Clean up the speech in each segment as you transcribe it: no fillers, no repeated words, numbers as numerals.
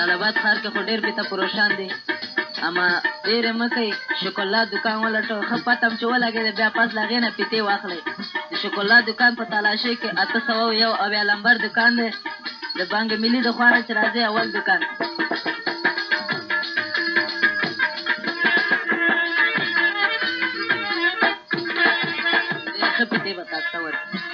جلال آباد ښار کې خو ډېر بېته پروشان دی اما ډېرې مه کوئ شکرلا دکان ولټو ښه پته م چې ولګېده بیا پس له هغې نه پیتې واخلئ د شکرلا دکان په تالاشۍ کې 801 اویا لمبر دکان دی د بانک ملي د خوا نه چې راځئ اول دکان ښه پیتې به تاسو ته ورکړي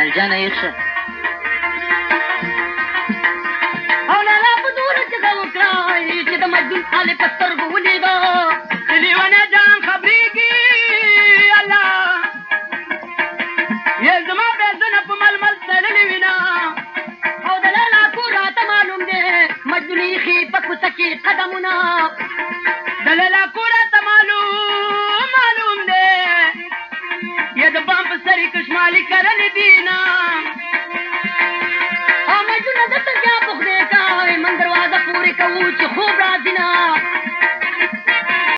مرجانه یخشه او لالا په دوره مې په سترګو ولیده چې لیونی جان خبرېږي الله یې زما بیزنه په ململ تړلې وینه او د لیلا کور راته معلوم دی مجنون ایښي په کوڅه کې قدمونه د لیلا کور راته معلوم دی یا د بام په سر یې کشمالي کرلې دینه او مجنونه دلته بیا په خدای کا من دروازه پورې کوو چې خوب